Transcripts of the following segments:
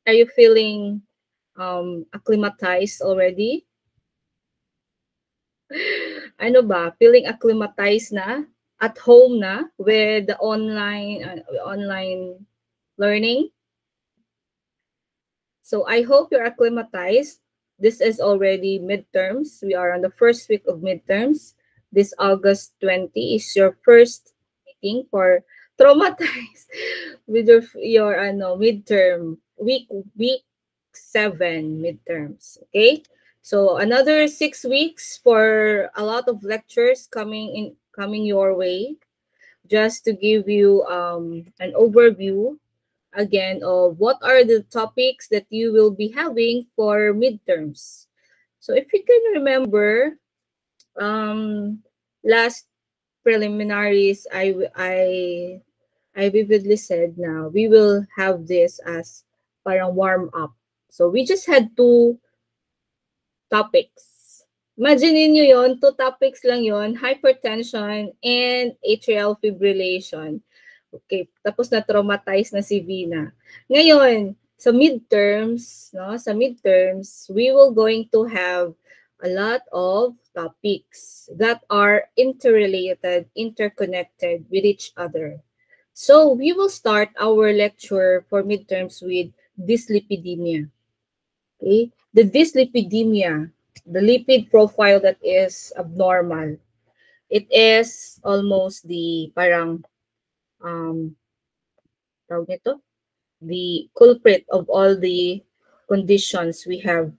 Are you feeling acclimatized already? Ano ba? Feeling acclimatized na? At home na with the online learning? So I hope you're acclimatized. This is already midterms. We are on the first week of midterms. This August 20 is your first meeting for traumatized with your midterm week 7 midterms. Okay? So another 6 weeks for a lot of lectures coming your way. Just to give you an overview again of what are the topics that you will be having for midterms. So if you can remember, last preliminaries, I vividly said now we will have this as parang warm up. So we just had 2 topics. Imagine niyo yon, 2 topics lang yon, hypertension and atrial fibrillation. Okay, tapos na-traumatize na si Vina. Ngayon, sa midterms, we will going to have a lot of topics that are interrelated, interconnected with each other. So, we will start our lecture for midterms with dyslipidemia. Okay? The dyslipidemia, the lipid profile that is abnormal. It is almost the parang tawag nito, the culprit of all the conditions we have.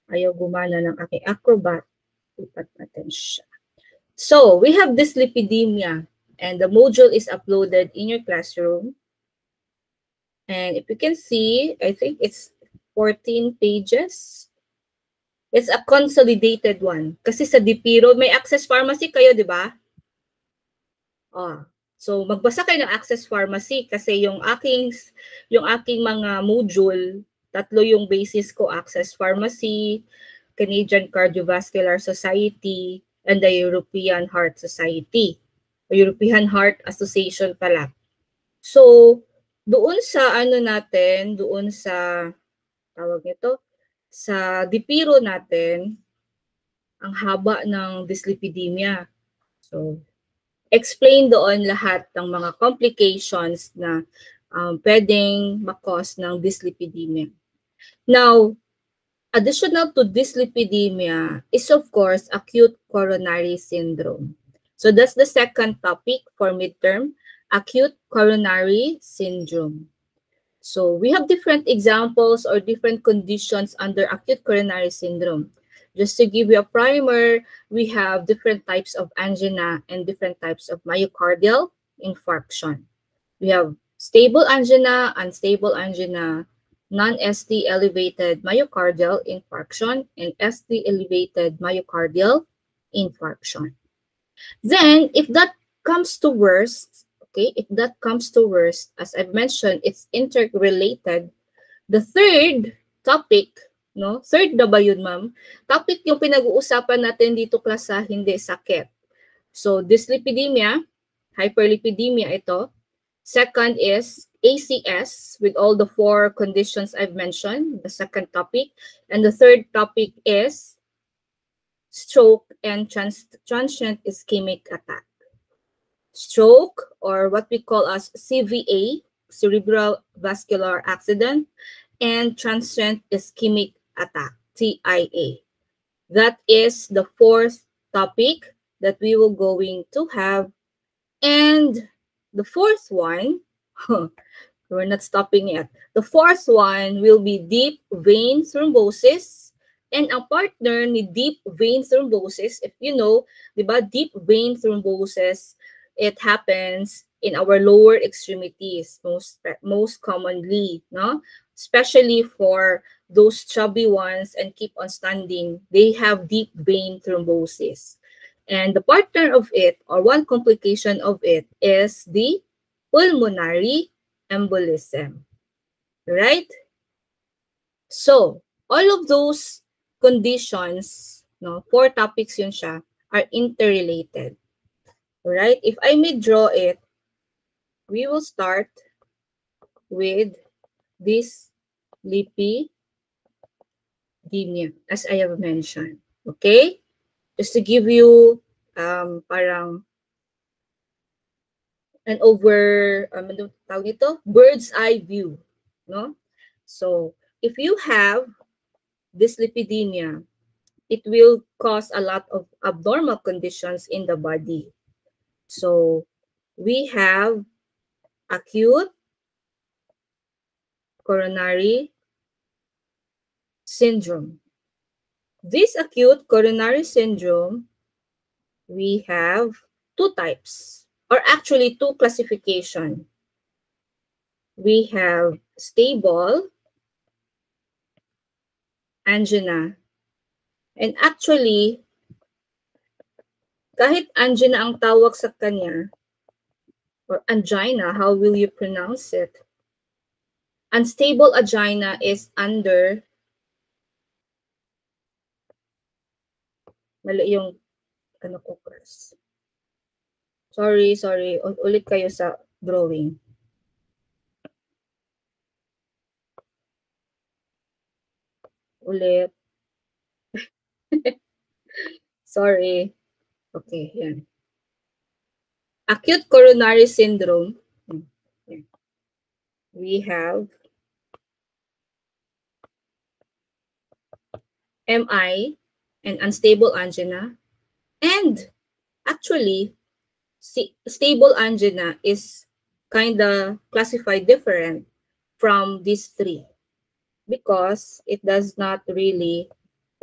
Ayaw gumana ng aking Acrobat. Lipat natin siya. So, we have dyslipidemia and the module is uploaded in your classroom. And if you can see, I think it's 14 pages. It's a consolidated one. Kasi sa Dipiro, may Access Pharmacy kayo, di ba? So magbasa kayo ng Access Pharmacy kasi yung aking mga module, 3 yung basis ko: Access Pharmacy, Canadian Cardiovascular Society, and the European Heart Society. O European Heart Association pala. So doon sa doon sa tawag nito, sa Dipiro natin, ang haba ng dyslipidemia. So explain doon lahat ng mga complications na pwedeng makos ng dyslipidemia. Now, additional to dyslipidemia is of course acute coronary syndrome. So that's the second topic for midterm, acute coronary syndrome. So we have different examples or different conditions under acute coronary syndrome. Just to give you a primer, we have different types of angina and different types of myocardial infarction. We have stable angina, unstable angina, non-ST elevated myocardial infarction, and ST elevated myocardial infarction. Then, if that comes to worst, as I've mentioned, it's interrelated. The third topic, third na ba yun, ma'am? Topic yung pinag-uusapan natin dito, klasa, hindi sakit. So, dyslipidemia, hyperlipidemia ito. Second is ACS with all the 4 conditions I've mentioned, the second topic. And the third topic is stroke and transient ischemic attack. Stroke, or what we call as CVA, cerebral vascular accident, and transient ischemic attack, TIA. That is the 4th topic that we will going to have. And the 4th one, we're not stopping yet. The 4th one will be deep vein thrombosis. And ang partner ni deep vein thrombosis, if you know, diba, deep vein thrombosis, it happens in our lower extremities most commonly, no? Especially for those chubby ones and keep on standing, they have deep vein thrombosis. And the partner of it, or one complication of it, is the pulmonary embolism. Right? So, all of those conditions, 4 topics yun siya, are interrelated. Alright? If I may draw it, we will start with this lipidemia, as I have mentioned. Okay? Just to give you parang an ano tawag nito? Bird's eye view. No? So, if you have dyslipidemia, it will cause a lot of abnormal conditions in the body. So, we have acute coronary syndrome. This acute coronary syndrome, we have two types, or actually two classification. We have stable angina. And actually, kahit angina ang tawag sa kanya, or angina, how will you pronounce it? Unstable angina is under, mali yung ano ko, Chris. Sorry. Ulit kayo sa drawing. Ulit. Sorry. Okay, yan. Acute coronary syndrome. We have MI and unstable angina. And actually, stable angina is kind of classified different from these three because it does not really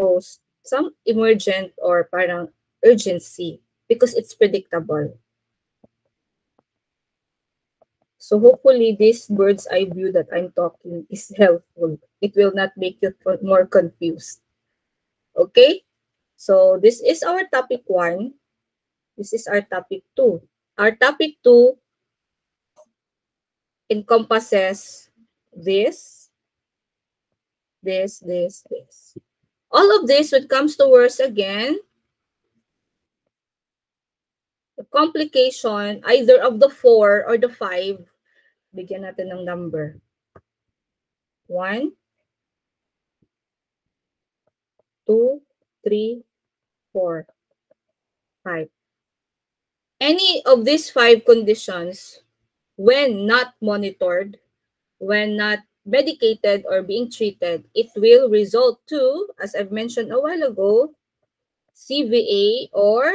pose some emergent or parang urgency because it's predictable. So hopefully this bird's eye view that I'm talking is helpful. It will not make you more confused. Okay? So this is our topic 1. This is our topic 2. Our topic 2 encompasses this. All of this, when it comes to words again, the complication, either of the 4 or the 5, bigyan natin ng number. 1, 2, 3, 4, 5. Any of these 5 conditions, when not monitored, when not medicated or being treated, it will result to, as I've mentioned a while ago, CVA or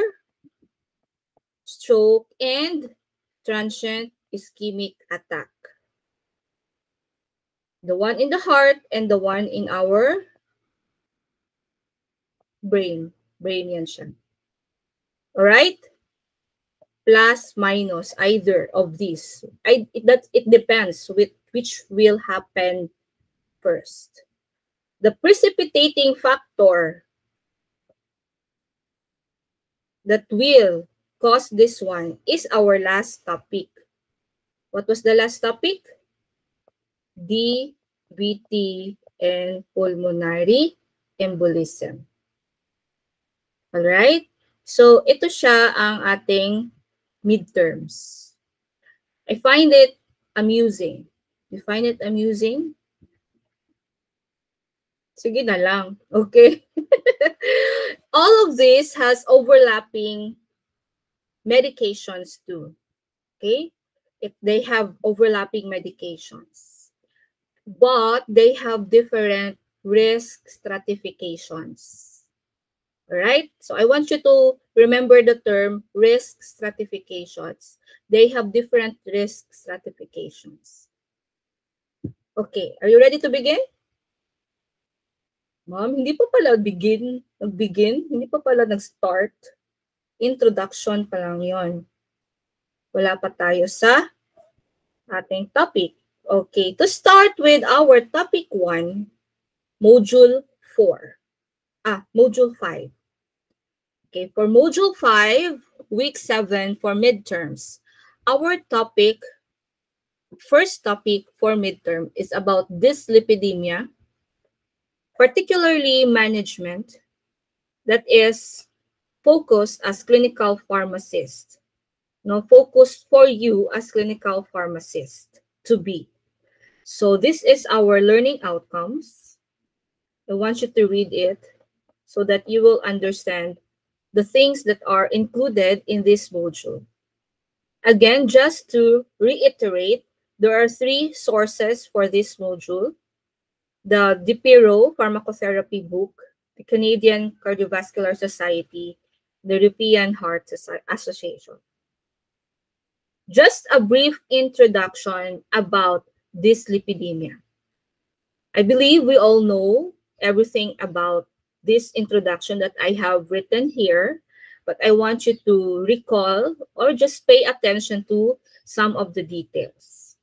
stroke and transient ischemic attack. The one in the heart and the one in our brain. Brain yan siya. Alright? Plus, minus, either of these. It depends with which will happen first. The precipitating factor that will cause this one is our last topic. What was the last topic? DVT and pulmonary embolism. Alright? So, ito siya ang ating midterms. I find it amusing. You find it amusing? Sige na lang. Okay? All of this has overlapping medications too. Okay? They have overlapping medications. But they have different risk stratifications. Alright? So I want you to remember the term risk stratifications. They have different risk stratifications. Okay, are you ready to begin? Ma'am, hindi pa pala nag-begin, hindi pa pala nag-start. Introduction pa lang yon. Wala pa tayo sa ating topic. Okay, to start with our topic 1, module 4. Module 5. Okay, for module 5, week 7 for midterms, our topic, first topic for midterm is about dyslipidemia, particularly management, that is focused as clinical pharmacist. No, focused for you as clinical pharmacist to be. So this is our learning outcomes. I want you to read it so that you will understand the things that are included in this module. Again, just to reiterate, there are 3 sources for this module: the DiPiro Pharmacotherapy book, the Canadian Cardiovascular Society, the European Heart Association. Just a brief introduction about dyslipidemia. I believe we all know everything about this introduction that I have written here, but I want you to recall or just pay attention to some of the details.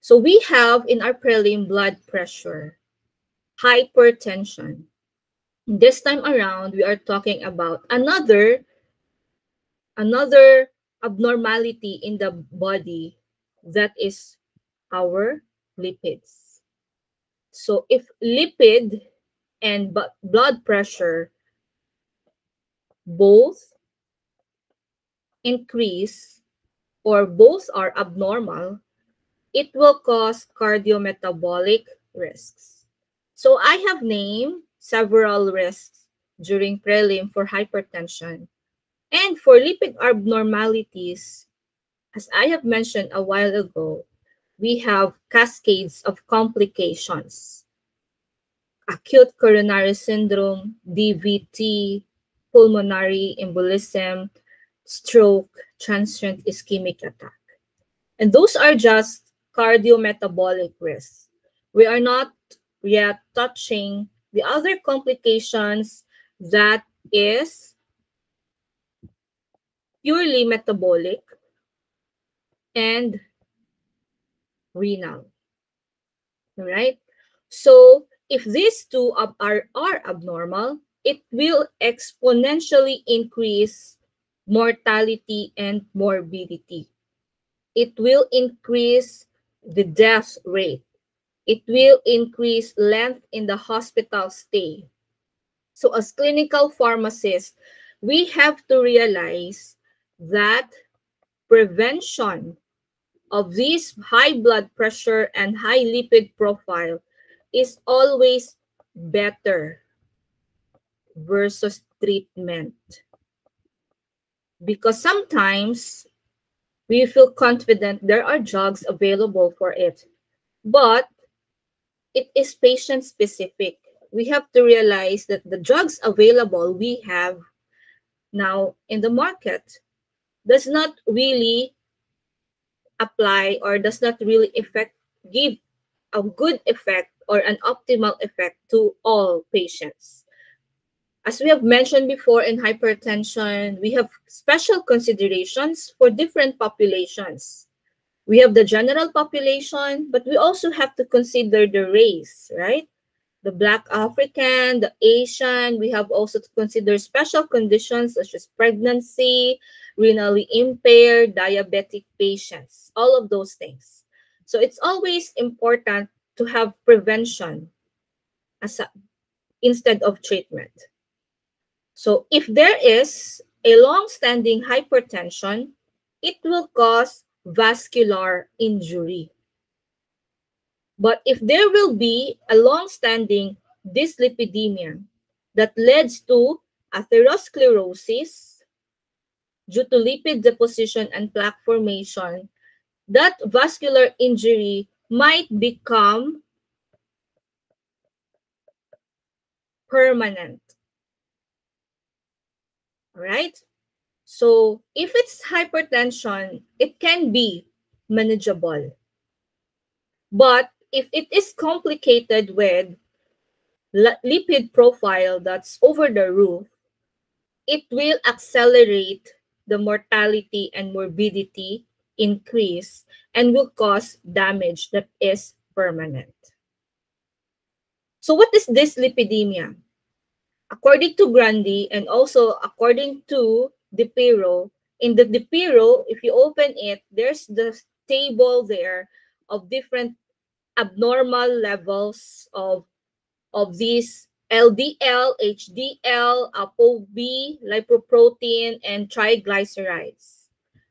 So we have in our prelim blood pressure, hypertension. This time around, we are talking about another abnormality in the body, that is our lipids. So if lipid and blood pressure both increase or both are abnormal, it will cause cardiometabolic risks. So I have named several risks during prelim for hypertension. And for lipid abnormalities, as I have mentioned a while ago, we have cascades of complications: acute coronary syndrome, DVT, pulmonary embolism, stroke, transient ischemic attack. And those are just cardiometabolic risks. We are not yet touching the other complications, that is purely metabolic and renal. All right? So if these two are abnormal, it will exponentially increase mortality and morbidity. It will increase the death rate. It will increase length in the hospital stay. So as clinical pharmacists, we have to realize that prevention of this high blood pressure and high lipid profile is always better versus treatment. Because sometimes we feel confident there are drugs available for it, but it is patient specific. We have to realize that the drugs available we have now in the market does not really apply or does not really give a good effect or an optimal effect to all patients. As we have mentioned before, in hypertension, we have special considerations for different populations. We have the general population, but we also have to consider the race, right? The Black African, the Asian. We have also to consider special conditions such as pregnancy, renally impaired, diabetic patients, all of those things. So it's always important to have prevention instead of treatment. So if there is a long-standing hypertension, it will cause vascular injury. But if there will be a long-standing dyslipidemia that leads to atherosclerosis due to lipid deposition and plaque formation, that vascular injury might become permanent. All right? So if it's hypertension, it can be manageable. But if it is complicated with lipid profile that's over the roof, it will accelerate the mortality and morbidity increase and will cause damage that is permanent. So what is dyslipidemia? According to Grandi and also according to DiPiro, in the DiPiro, if you open it, there's the table there of different abnormal levels of these LDL, HDL, ApoB, lipoprotein, and triglycerides.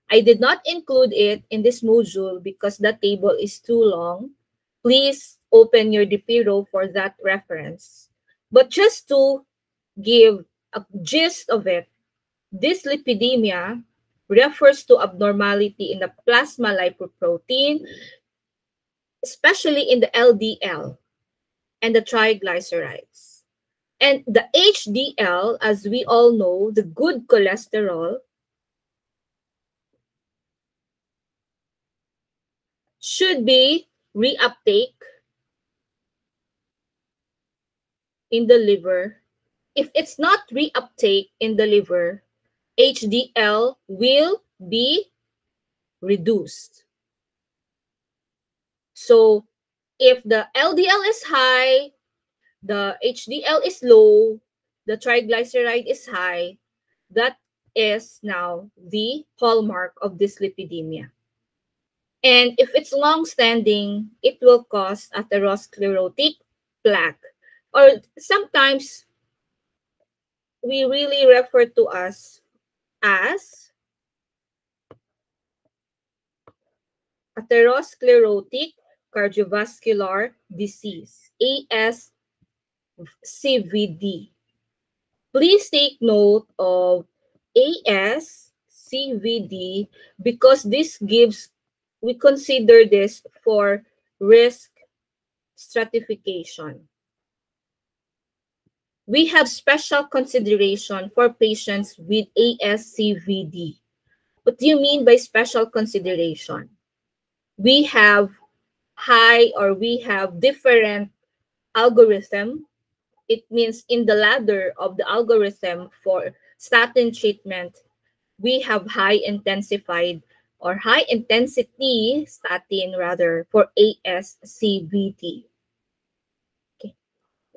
I did not include it in this module because the table is too long. Please open your DPRO for that reference. But just to give a gist of it, dyslipidemia refers to abnormality in the plasma lipoprotein, especially in the LDL and the triglycerides. And the HDL, as we all know, the good cholesterol, should be reuptake in the liver. If it's not reuptake in the liver, HDL will be reduced. So if the LDL is high, the HDL is low, the triglyceride is high, that is now the hallmark of dyslipidemia. And if it's long-standing, it will cause atherosclerotic plaque. Or sometimes we really refer to us as atherosclerotic cardiovascular disease, ASCVD. Please take note of ASCVD because this gives, we consider this for risk stratification. We have special consideration for patients with ASCVD. What do you mean by special consideration? We have we have different algorithm. It means in the ladder of the algorithm for statin treatment, we have high intensity statin rather for ASCVD.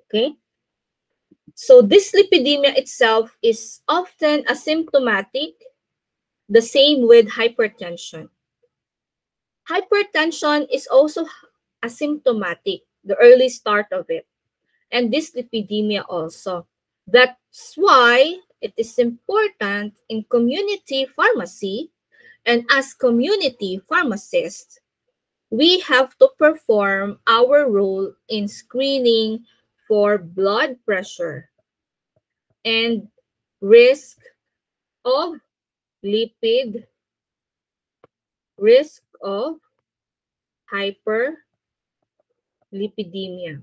Okay. So dyslipidemia itself is often asymptomatic, the same with hypertension. Hypertension is also asymptomatic, the early start of it, and dyslipidemia also. That's why it is important in community pharmacy, and as community pharmacists, we have to perform our role in screening for blood pressure and risk of risk of hyperlipidemia.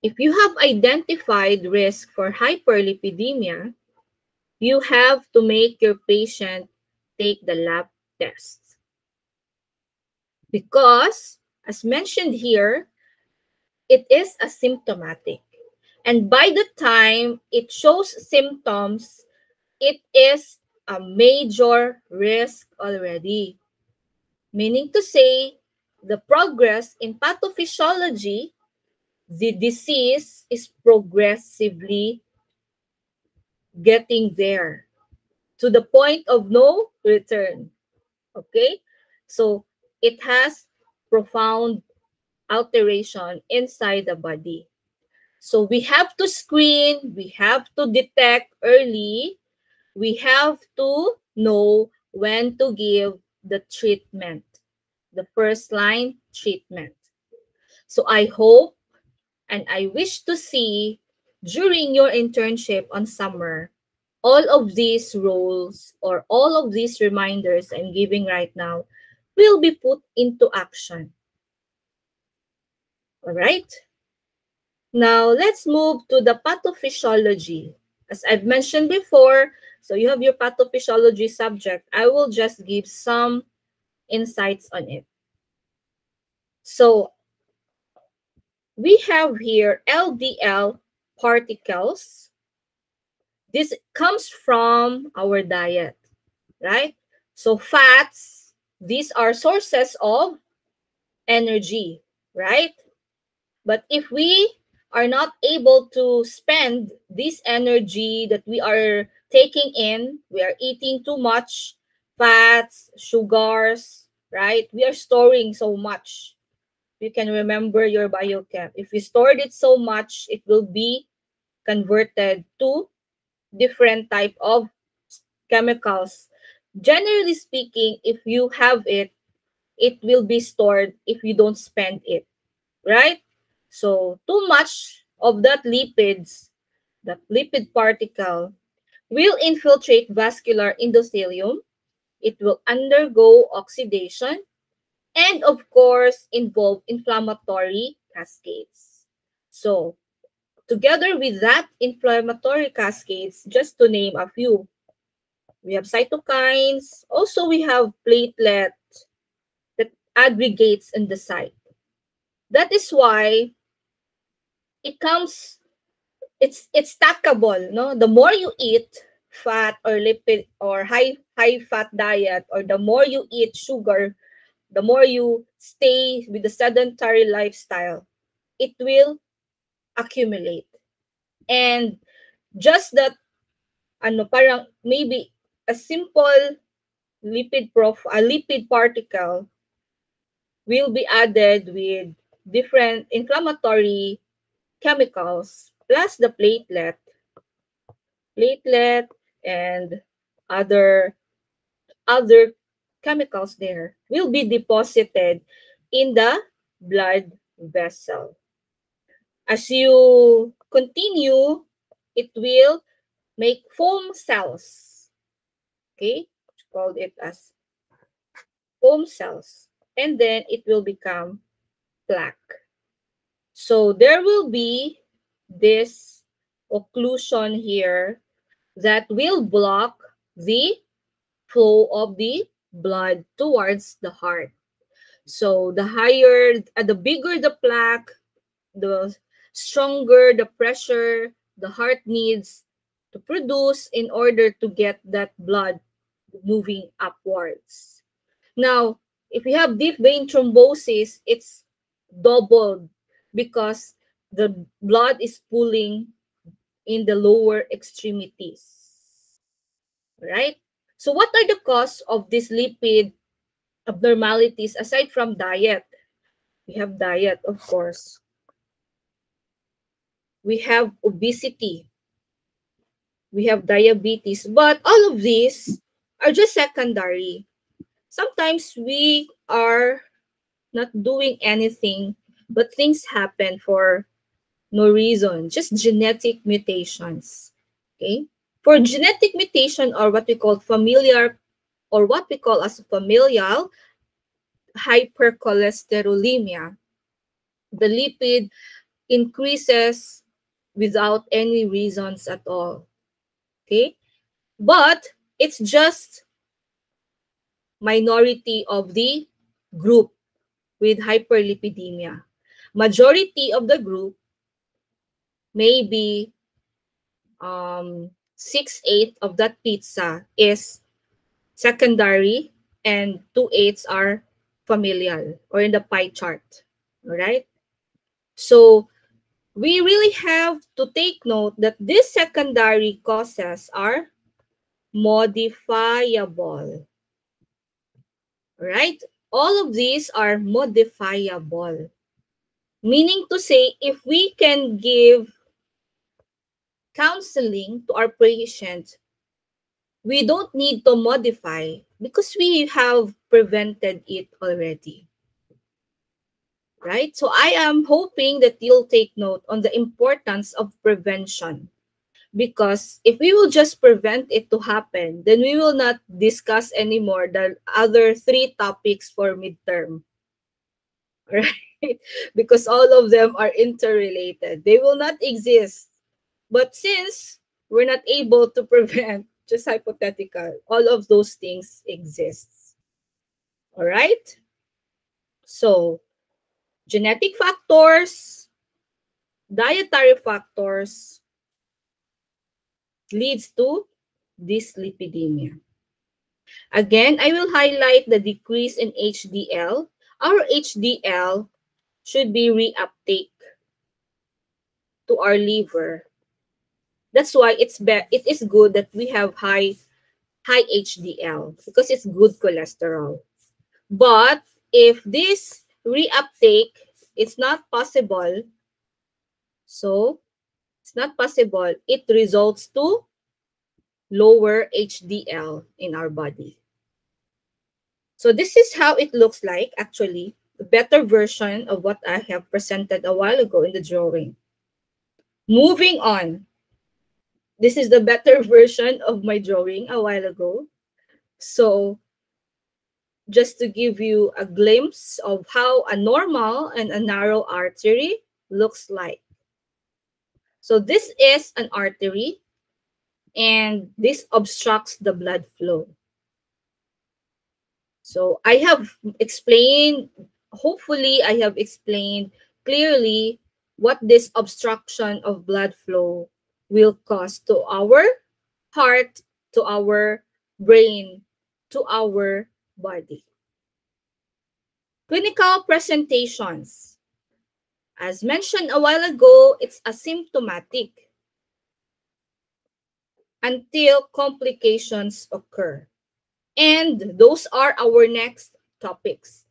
If you have identified risk for hyperlipidemia, you have to make your patient take the lab test. Because, as mentioned here, it is asymptomatic. And by the time it shows symptoms, it is a major risk already. Meaning to say, the progress in pathophysiology, the disease is progressively getting there to the point of no return. Okay? So it has profound alteration inside the body. So we have to screen, we have to detect early, we have to know when to give the treatment, the first line treatment. So I hope and I wish to see during your internship on summer, all of these roles or all of these reminders I'm giving right now will be put into action. All right? Now, let's move to the pathophysiology. As I've mentioned before, so you have your pathophysiology subject. I will just give some insights on it. So, we have here LDL particles. This comes from our diet, right? So, fats, these are sources of energy, right? But if we are not able to spend this energy that we are taking in, we are eating too much fats, sugars, right? We are storing so much. You can remember your biochem. If you stored it so much, it will be converted to different type of chemicals. Generally speaking, if you have it it will be stored if you don't spend it, right? So too much of that lipids, the lipid particle, will infiltrate vascular endothelium. It will undergo oxidation and, of course, involve inflammatory cascades. So together with that inflammatory cascades, just to name a few, we have cytokines. Also, we have platelet that aggregates in the site. That is why it comes, it's stackable, no? The more you eat fat or lipid or high fat diet, or the more you eat sugar, the more you stay with the sedentary lifestyle, it will accumulate. And just that, parang maybe a simple a lipid particle will be added with different inflammatory chemicals plus the platelet and other other chemicals there will be deposited in the blood vessel. As you continue, it will make foam cells. Okay, called it as foam cells, and then it will become plaque. So there will be this occlusion here that will block the flow of the blood towards the heart. So the bigger the plaque, the stronger the pressure the heart needs to produce in order to get that blood moving upwards. Now, if you have deep vein thrombosis, it's doubled because the blood is pooling in the lower extremities. Right? So what are the causes of these lipid abnormalities aside from diet? We have diet, of course. We have obesity. We have diabetes. But all of these are just secondary. Sometimes we are not doing anything, but things happen for no reason, just genetic mutations. Okay? For genetic mutation, or what we call familial hypercholesterolemia, the lipid increases without any reasons at all. Okay? But it's just minority of the group with hyperlipidemia. Majority of the group, maybe 6/8 of that pizza is secondary and 2/8 are familial or in the pie chart. All right? So we really have to take note that these secondary causes are modifiable. Right? All of these are modifiable. Meaning to say, if we can give counseling to our patient, we don't need to modify because we have prevented it already. Right? So I am hoping that you'll take note on the importance of prevention. Because if we will just prevent it to happen, then we will not discuss anymore the other 3 topics for midterm. Right? Because all of them are interrelated. They will not exist. But since we're not able to prevent, just hypothetical, all of those things exist. All right? So, genetic factors, dietary factors leads to dyslipidemia. Again, I will highlight the decrease in HDL. Our HDL should be reuptake to our liver. That's why it is good that we have high HDL because it's good cholesterol. But if this reuptake is not possible, so it's not possible, it results to lower HDL in our body. So this is how it looks like, actually, the better version of what I have presented a while ago in the drawing. Moving on. This is the better version of my drawing a while ago. So just to give you a glimpse of how a normal and a narrow artery looks like. So this is an artery, and this obstructs the blood flow. So I have explained, hopefully I have explained clearly what this obstruction of blood flow will cause to our heart, to our brain, to our body. Clinical presentations. As mentioned a while ago, it's asymptomatic until complications occur. And those are our next topics: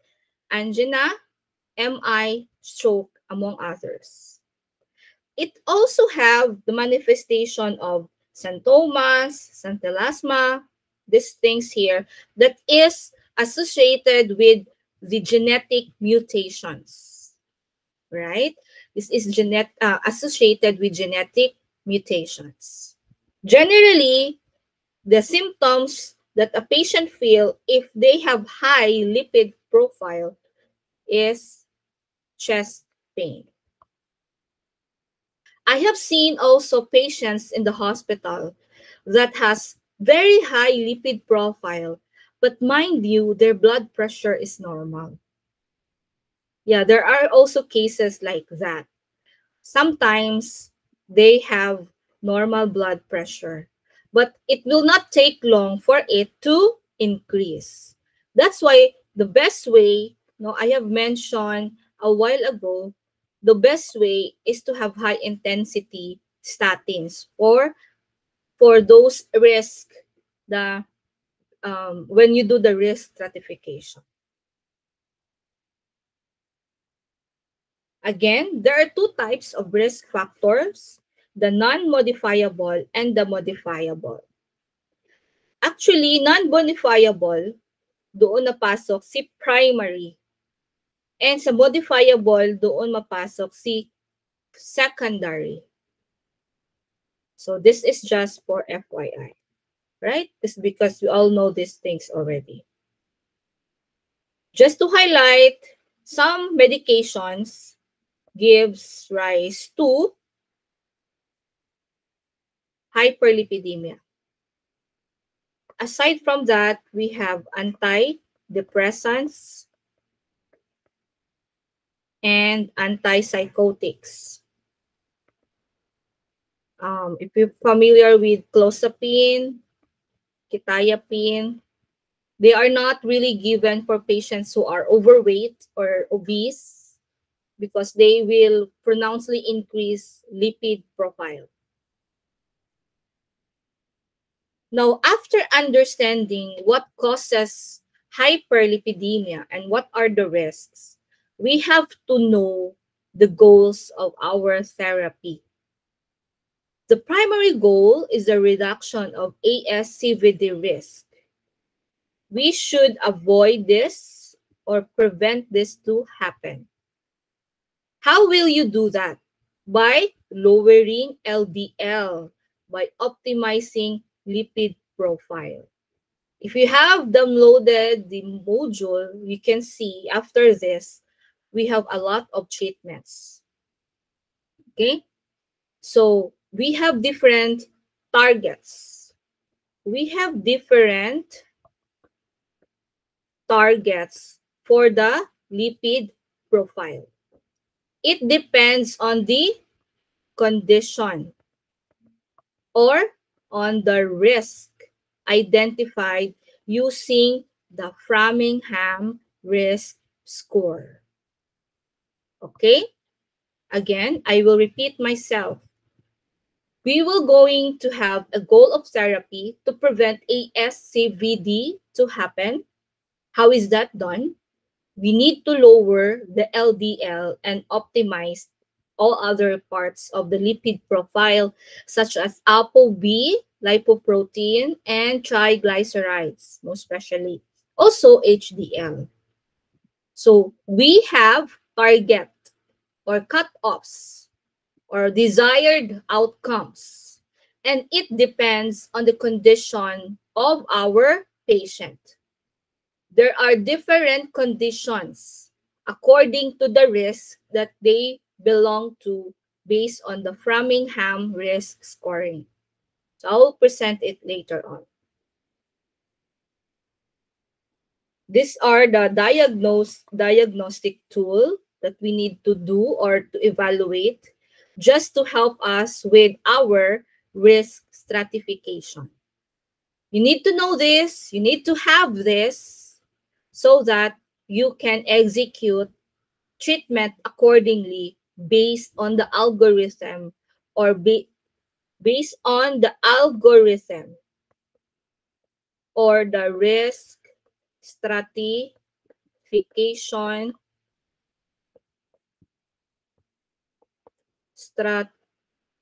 angina, MI, stroke, among others. It also have the manifestation of xanthomas, xanthelasma, these things here that is associated with the genetic mutations, right? This is associated with genetic mutations. Generally, the symptoms that a patient feel if they have high lipid profile is chest pain. I have seen also patients in the hospital that has very high lipid profile, but mind you, their blood pressure is normal. Yeah, there are also cases like that. Sometimes they have normal blood pressure, but it will not take long for it to increase. That's why the best way, no, I have mentioned a while ago, the best way is to have high intensity statins for those risk, the when you do the risk stratification. Again, there are two types of risk factors: the non-modifiable and the modifiable. Actually, non-modifiable, doon napasok si primary. And sa modifiable, doon mapasok si secondary. So this is just for FYI, right? This is because we all know these things already. Just to highlight, some medications gives rise to hyperlipidemia. Aside from that, we have antidepressants and antipsychotics. If you're familiar with clozapine, quetiapine, they are not really given for patients who are overweight or obese because they will pronouncedly increase lipid profile. Now, after understanding what causes hyperlipidemia and what are the risks, we have to know the goals of our therapy. The primary goal is the reduction of ASCVD risk. We should avoid this or prevent this to happen. How will you do that? By lowering LDL, by optimizing lipid profile. If you have downloaded the module, you can see after this, we have a lot of treatments. Okay? So we have different targets. We have different targets for the lipid profile. It depends on the condition or on the risk identified using the Framingham risk score. Okay? Again, I will repeat myself. We will going to have a goal of therapy to prevent ASCVD to happen. How is that done? We need to lower the LDL and optimize all other parts of the lipid profile, such as ApoB, lipoprotein, and triglycerides, most especially. also HDL. So we have target or cutoffs or desired outcomes, and it depends on the condition of our patient. There are different conditions according to the risk that they belong to based on the Framingham risk scoring. So I'll present it later on. These are the diagnostic tool that we need to do or to evaluate just to help us with our risk stratification. You need to know this, you need to have this so that you can execute treatment accordingly based on the algorithm or based on the algorithm or the risk stratification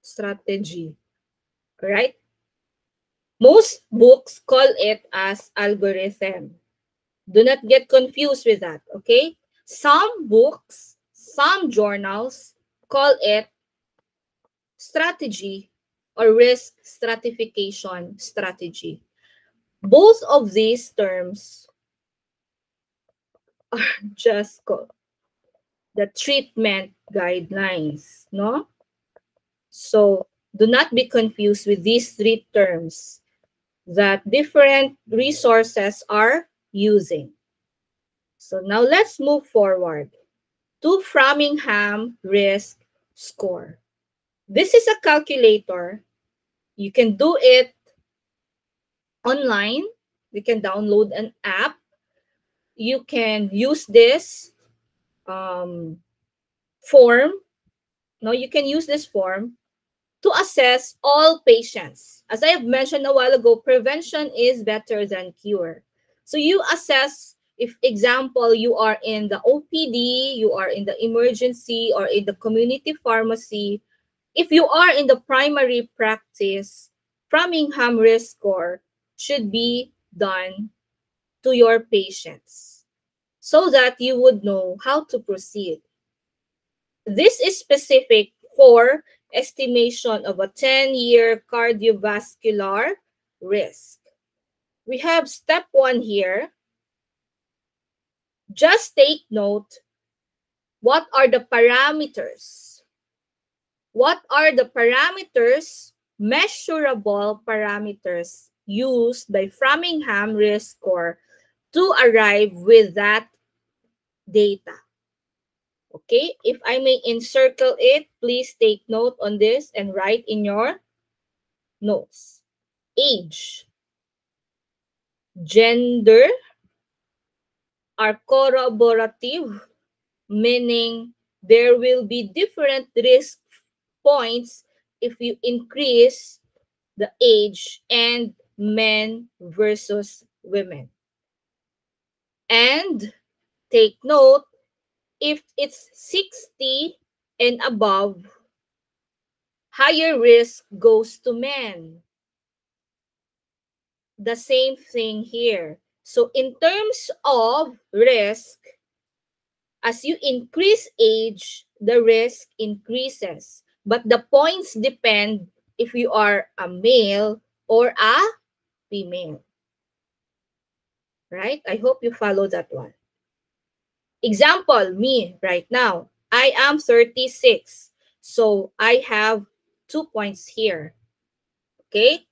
strategy, right? Most books call it as algorithm. Do not get confused with that, okay? Some books, some journals call it strategy or risk stratification strategy. Both of these terms are just the treatment guidelines, no? So do not be confused with these three terms that different resources are using. So now let's move forward to Framingham risk score. This is a calculator. You can do it online. You can download an app. You can use this form. No, you can use this form to assess all patients. As I have mentioned a while ago, prevention is better than cure. So you assess if, example, you are in the OPD, you are in the emergency or in the community pharmacy. If you are in the primary practice, Framingham risk score should be done to your patients so that you would know how to proceed. This is specific for estimation of a 10-year cardiovascular risk. We have step 1 here. Just take note, what are the parameters? What are the parameters, measurable parameters used by Framingham risk score to arrive with that data? Okay, if I may encircle it, please take note on this and write in your notes. Age, gender are corroborative, meaning there will be different risk points if you increase the age and men versus women. And take note, if it's 60 and above, higher risk goes to men. The same thing here. So in terms of risk, as you increase age, the risk increases. But the points depend if you are a male or a female. Right? I hope you follow that one. Example, me right now. I am 36. So I have 2 points here. Okay?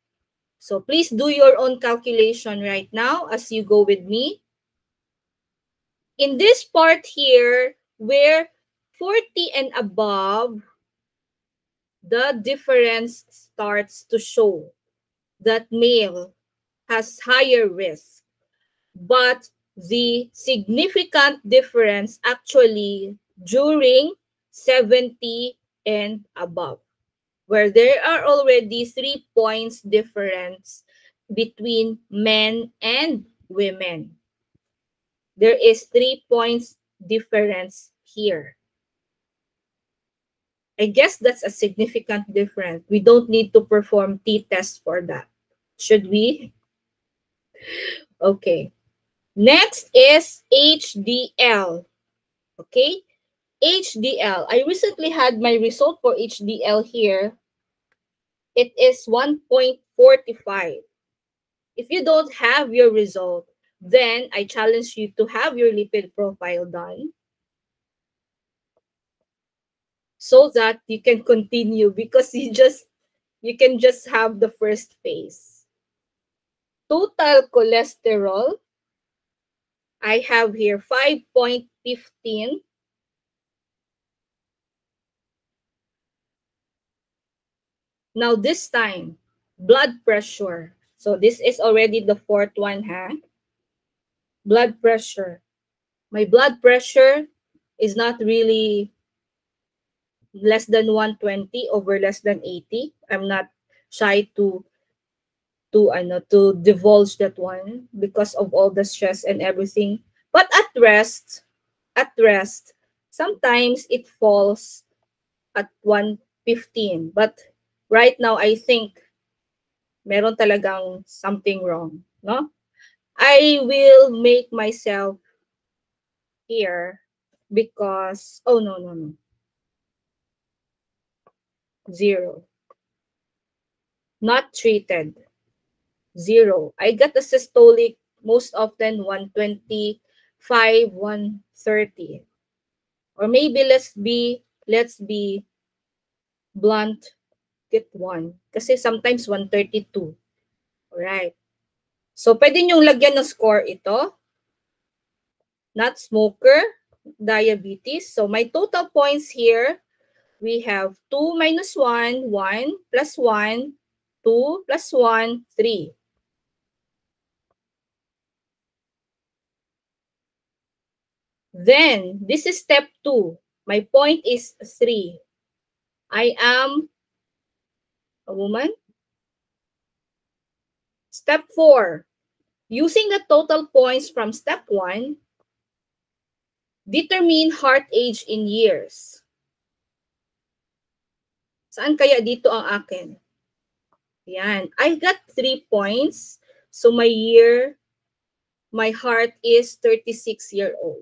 So please do your own calculation right now as you go with me. In this part here, where 40 and above, the difference starts to show that male has higher risk. But the significant difference actually during 70 and above, where there are already 3 points difference between men and women. There is 3 points difference here. I guess that's a significant difference. We don't need to perform t-test for that. Should we? Okay. Next is HDL. Okay? HDL. I recently had my result for HDL here. It is 1.45. If you don't have your result, then I challenge you to have your lipid profile done so that you can continue, because you can just have the first phase. Total cholesterol, I have here 5.15. Now this time, blood pressure. So this is already the fourth one, ha? Blood pressure. My blood pressure is not really less than 120 over less than 80. I'm not shy to divulge that one because of all the stress and everything. But at rest, sometimes it falls at 115. But right now, I think meron talagang something wrong, no? I will make myself here because, oh, no. 0. Not treated. 0. I got the systolic most often 125, 130. Or maybe let's be blunt, get 1. Kasi sometimes 132. Alright. So, pwede nyong lagyan ng score ito. Not smoker, diabetes. So, my total points here, we have 2 minus 1, 1 plus 1, 2 plus 1, 3. Then, this is step 2. My point is 3. I am a woman. Step 4. Using the total points from step 1, determine heart age in years. Saan kaya dito ang akin? Yan. I got 3 points. So my year, my heart is 36-year-old.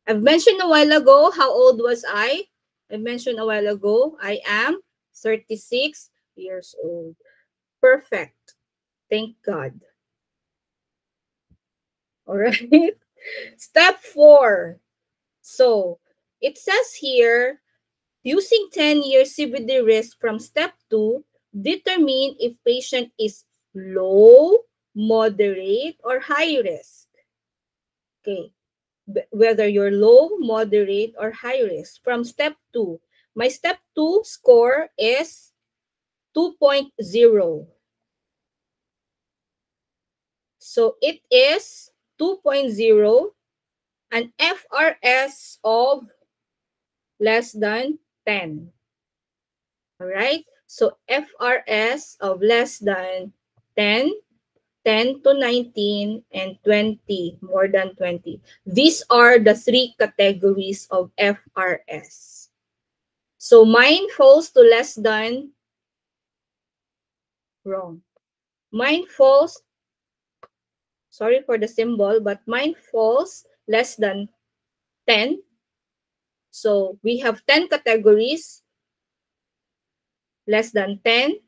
I've mentioned a while ago, how old was I? I mentioned a while ago, I am 36 years old. Perfect. Thank God. All right. Step 4. So, it says here, using 10-year CVD risk from step 2, determine if patient is low, moderate, or high risk. Okay. Whether you're low, moderate, or high risk. From step 2. My step 2 score is 2.0. So it is 2.0, an FRS of less than 10. All right? So FRS of less than 10, 10 to 19, and 20, more than 20. These are the 3 categories of FRS. So mine falls to less than, wrong. Mine falls, sorry for the symbol, but mine falls less than 10. So we have 10 categories, less than 10,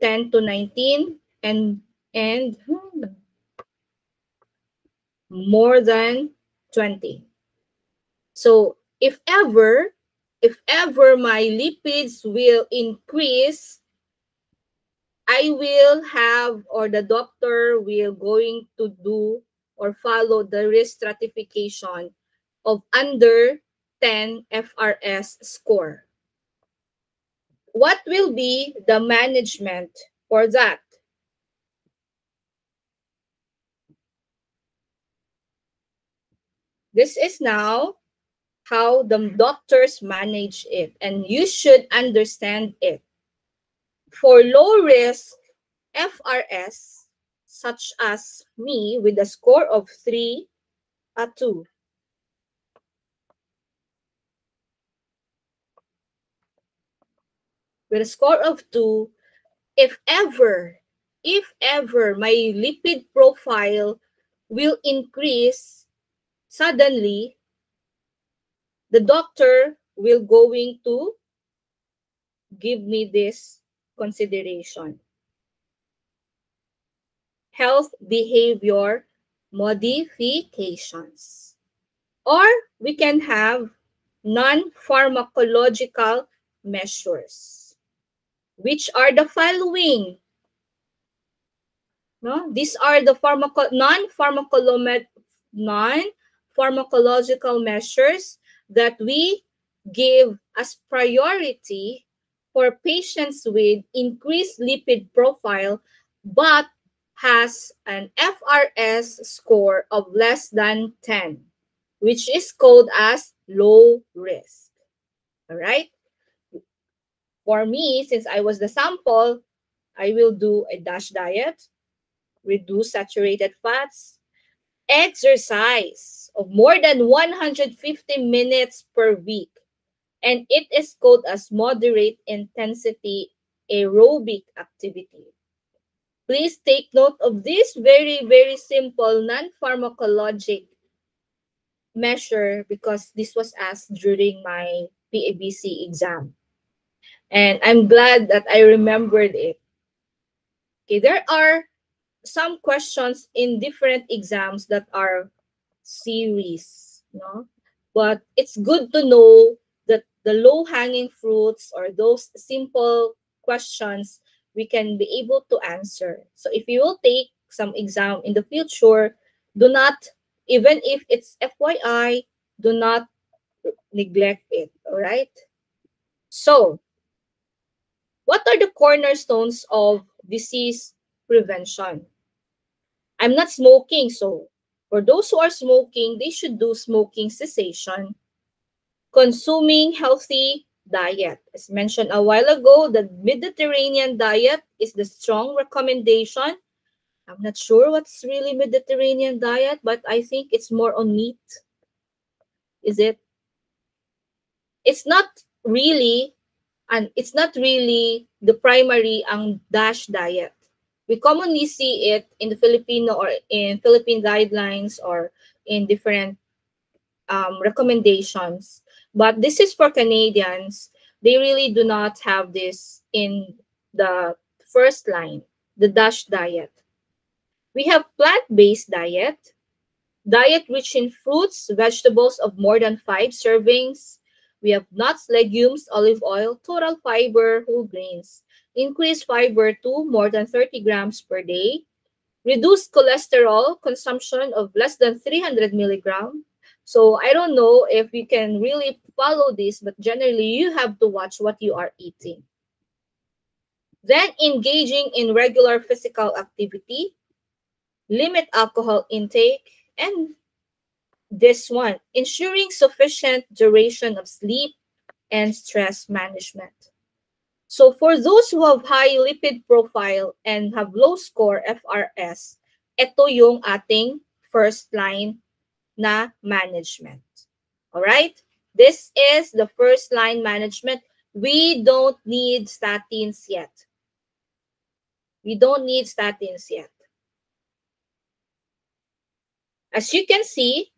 10 to 19, and more than 20. So if ever my lipids will increase, I will have, or the doctor will going to do or follow the risk stratification of under 10 FRS score. What will be the management for that? This is now how the doctors manage it, and you should understand it. For low risk FRS, such as me with a score of 3 at 2, with a score of 2, if ever my lipid profile will increase suddenly, the doctor will going to give me this consideration. Health behavior modifications. Or we can have non-pharmacological measures, which are the following. No? These are the non-pharmacological measures that we give as priority for patients with increased lipid profile but has an FRS score of less than 10, which is called as low risk. All right? For me, since I was the sample, I will do a DASH diet, reduce saturated fats, exercise of more than 150 minutes per week, and it is called as moderate intensity aerobic activity. Please take note of this very, very simple non-pharmacologic measure because this was asked during my PABC exam. And I'm glad that I remembered it. Okay, there are some questions in different exams that are series, no? But it's good to know that the low-hanging fruits or those simple questions we can be able to answer. So if you will take some exam in the future, do not, even if it's FYI, do not neglect it, all right? So, what are the cornerstones of disease prevention? I'm not smoking, so for those who are smoking, they should do smoking cessation. Consuming healthy diet. As mentioned a while ago, the Mediterranean diet is the strong recommendation. I'm not sure what's really Mediterranean diet, but I think it's more on meat. Is it? It's not really, and it's not really the primary ang DASH diet. We commonly see it in the Filipino or in Philippine guidelines or in different recommendations. But this is for Canadians. They really do not have this in the first line, the DASH diet. We have plant-based diet, diet rich in fruits, vegetables of more than 5 servings. We have nuts, legumes, olive oil, total fiber, whole grains. Increase fiber to more than 30 grams per day. Reduce cholesterol consumption of less than 300 milligrams. So I don't know if you can really follow this, but generally you have to watch what you are eating. Then engaging in regular physical activity, limit alcohol intake, and this one, ensuring sufficient duration of sleep and stress management. So for those who have high lipid profile and have low score FRS, ito yung ating first line na management. Alright? This is the first line management. We don't need statins yet. We don't need statins yet. As you can see,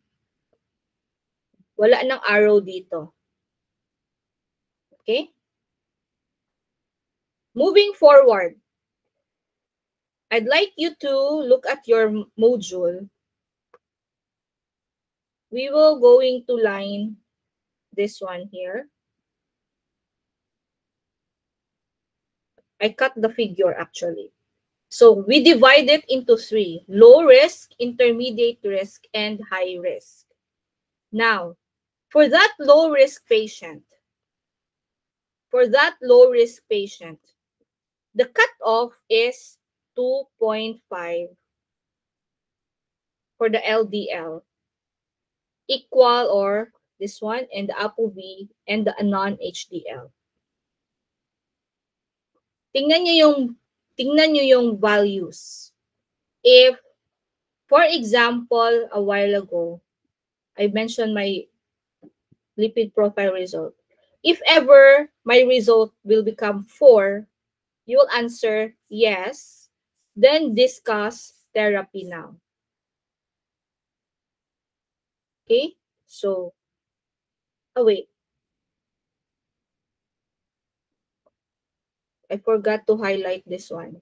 wala nang arrow dito. Okay? Moving forward, I'd like you to look at your module. We will going to line this one here. I cut the figure actually. So we divide it into 3, low risk, intermediate risk, and high risk. Now, for that low risk patient, the cutoff is 2.5 for the LDL, equal or this one, and the ApoB, and the non-HDL. Tingnan nyo yung values. If, for example, a while ago, I mentioned my lipid profile result. If ever my result will become 4, you will answer yes, then discuss therapy now. Okay? So, wait. I forgot to highlight this one.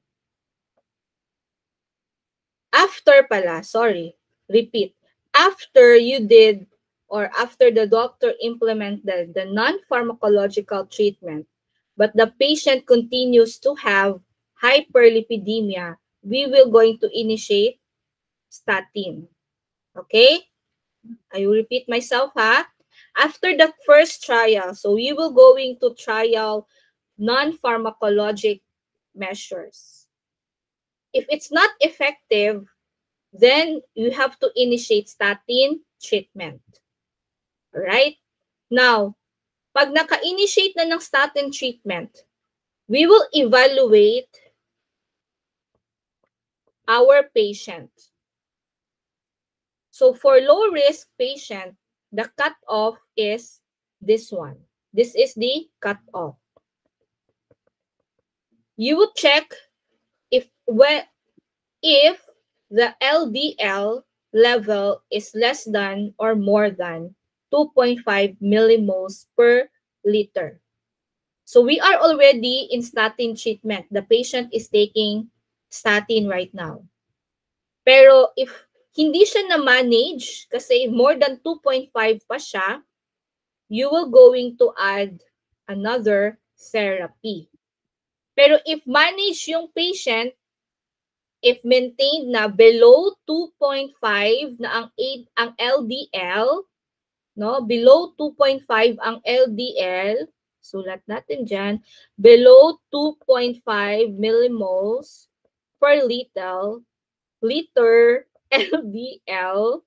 After pala, sorry, repeat. After you did or after the doctor implemented the non-pharmacological treatment, but the patient continues to have hyperlipidemia, we will going to initiate statin. Okay? I will repeat myself, ha? After the first trial, so we will going to trial non-pharmacologic measures. If it's not effective, then you have to initiate statin treatment. Alright? Now, pag naka-initiate na ng statin treatment, we will evaluate our patient. So for low-risk patient, the cutoff is this one. This is the cutoff. You will check if the LDL level is less than or more than 2.5 millimoles per liter. So we are already in statin treatment. The patient is taking statin right now. Pero if hindi siya na-manage, kasi more than 2.5 pa siya, you will going to add another therapy. Pero if manage yung patient, if maintained na below 2.5 na ang LDL, no, below 2.5 ang LDL, sulat natin dyan, below 2.5 millimoles per liter LDL,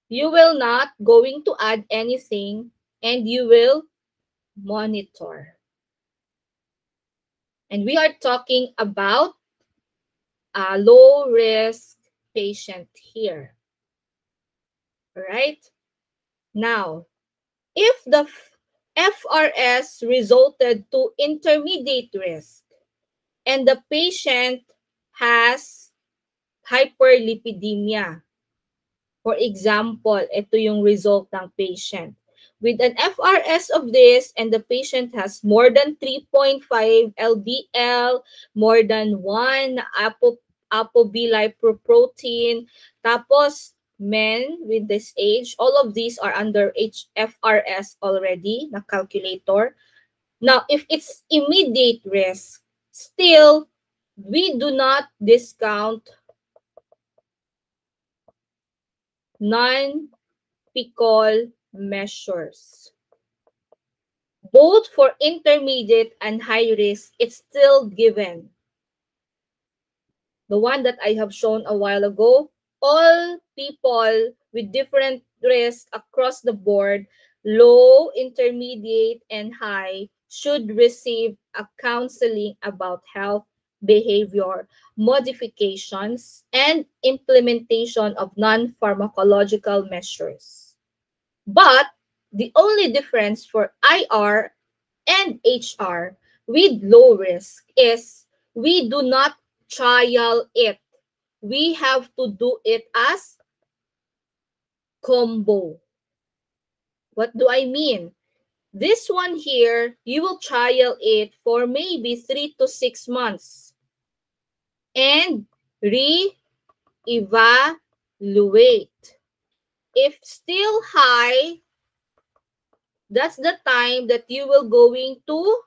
you will not going to add anything and you will monitor. And we are talking about a low-risk patient here. All right? Now, if the FRS resulted to intermediate risk and the patient has hyperlipidemia, for example, ito yung result ng patient. With an FRS of this and the patient has more than 3.5 LDL, more than 1 apoB-lipoprotein, tapos men with this age, all of these are under FRS already, na calculator. Now, if it's immediate risk, still, we do not discount non-PICOL measures. Both for intermediate and high risk, it's still given. The one that I have shown a while ago, all people with different risks across the board, low, intermediate, and high, should receive a counseling about health, behavior, modifications, and implementation of non-pharmacological measures. But the only difference for IR and HR with low risk is we do not trial it. We have to do it as combo. What do I mean? This one here, you will trial it for maybe 3 to 6 months and re-evaluate. If still high, that's the time that you will going to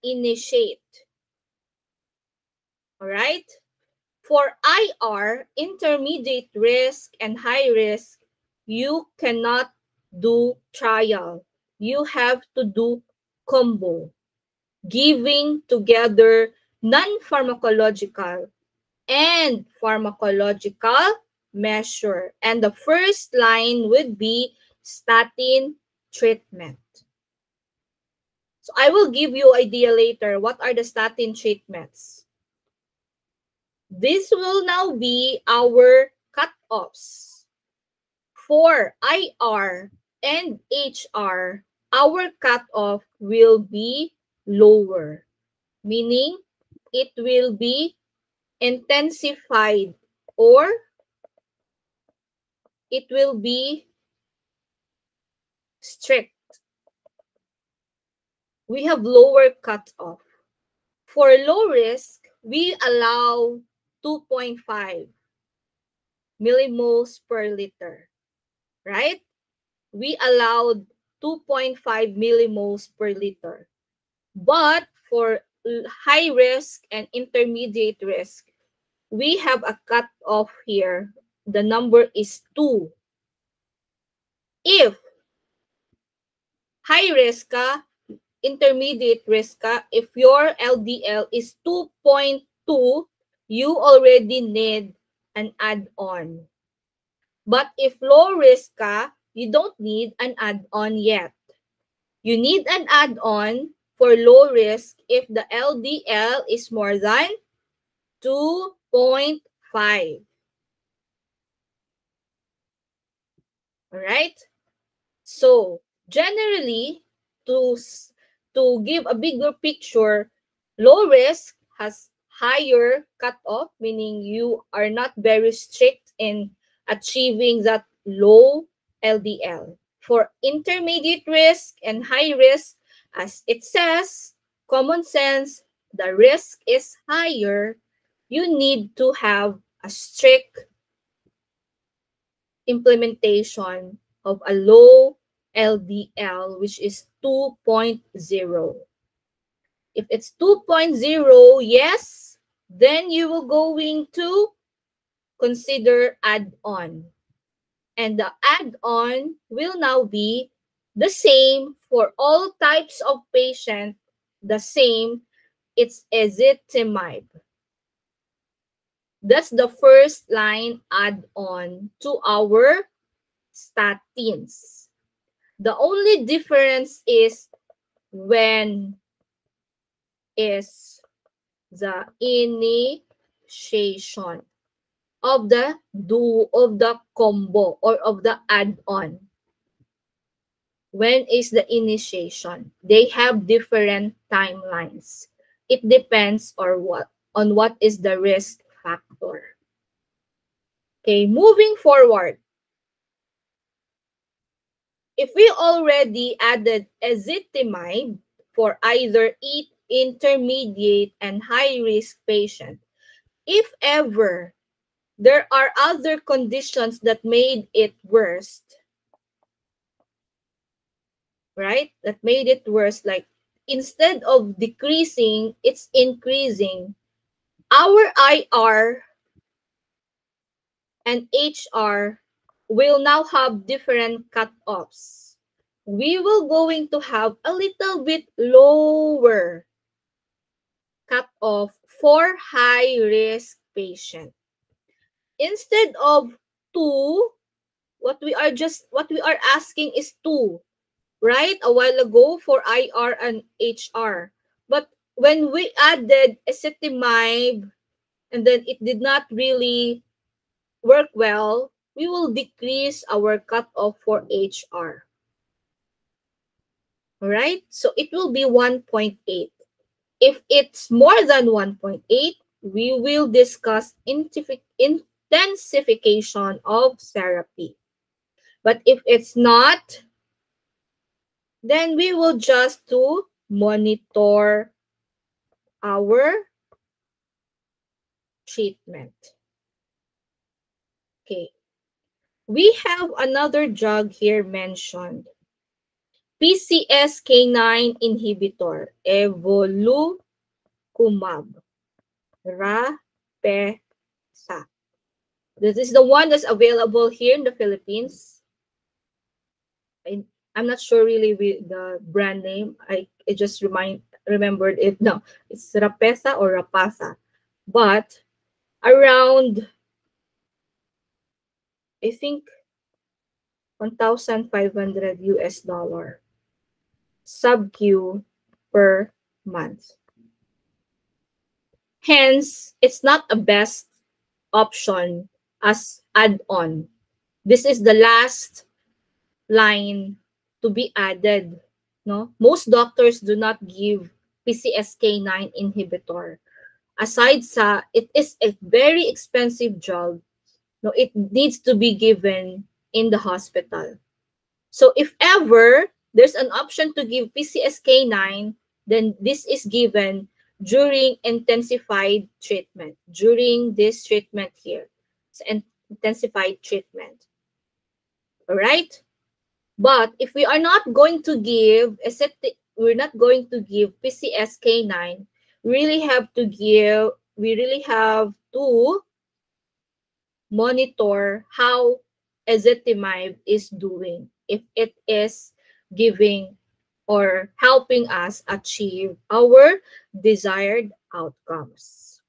initiate. All right? For IR, intermediate risk and high risk, you cannot do trial. You have to do combo, giving together non-pharmacological and pharmacological measure. And the first line would be statin treatment. So I will give you idea later what are the statin treatments. This will now be our cutoffs. For IR and HR, our cutoff will be lower, meaning it will be intensified or it will be strict. We have lower cutoff. For low risk, we allow 2.5 millimoles per liter, right? We allowed 2.5 millimoles per liter. But for high risk and intermediate risk, we have a cutoff here. The number is 2. If high risk ka, intermediate risk ka, if your LDL is 2.2, you already need an add-on. But if low risk ka, you don't need an add-on yet. You need an add-on for low risk if the LDL is more than 2.5. Alright? So, generally, to give a bigger picture, low risk has higher cutoff, meaning you are not very strict in achieving that low LDL. For intermediate risk and high risk, as it says, common sense, the risk is higher, you need to have a strict implementation of a low LDL, which is 2.0. If it's 2.0, yes, then you will going to consider add-on. And the add-on will now be the same for all types of patient, the same, it's ezetimibe. That's the first line add-on to our statins. The only difference is when is the initiation of the combo or of the add-on. When is the initiation? They have different timelines. It depends on what is the risk factor. Okay, moving forward. If we already added ezetimibe for either intermediate and high-risk patient, if ever there are other conditions that made it worse, right? That made it worse, like instead of decreasing, it's increasing. Our IR and HR will now have different cutoffs. We will going to have a little bit lower cutoff for high-risk patient. Instead of 2, what we are asking is 2, right? A while ago for IR and HR. But when we added ezetimibe and then it did not really work well, we will decrease our cutoff for HR. Alright? So it will be 1.8. If it's more than 1.8, we will discuss intensification of therapy. But if it's not, then we will just to monitor our treatment. Okay. We have another drug here mentioned. PCSK9 inhibitor, evolocumab, Rapesa. This is the one that's available here in the Philippines. I'm not sure really with the brand name. I just remembered it now. It's Rapesa or Rapasa. But around, I think, $1,500 sub-Q per month. Hence, it's not a best option as add-on. This is the last line to be added. No? Most doctors do not give PCSK9 inhibitor. Aside sa, it is a very expensive drug. No, it needs to be given in the hospital. So if ever there's an option to give PCSK9, then this is given during intensified treatment, during this treatment here. It's intensified treatment. All right? But if we are not going to give, we're not going to give PCSK9, we really have to monitor how ezetimibe is doing, if it is giving or helping us achieve our desired outcomes.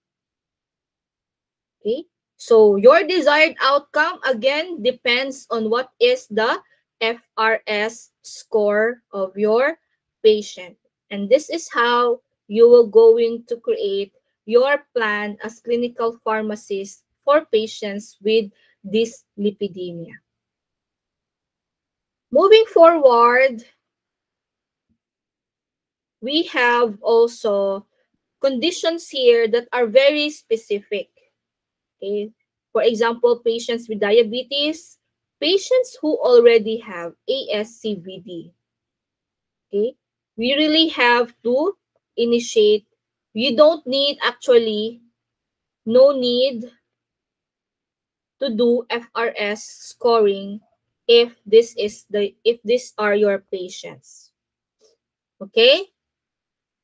Okay? So your desired outcome, again, depends on what is the FRS score of your patient. And this is how you will going to create your plan as clinical pharmacist for patients with dyslipidemia. Moving forward, we have also conditions here that are very specific. Okay? For example, patients with diabetes, patients who already have ASCVD. Okay? We really have to initiate. You don't need actually, no need to do FRS scoring if these are your patients. Okay?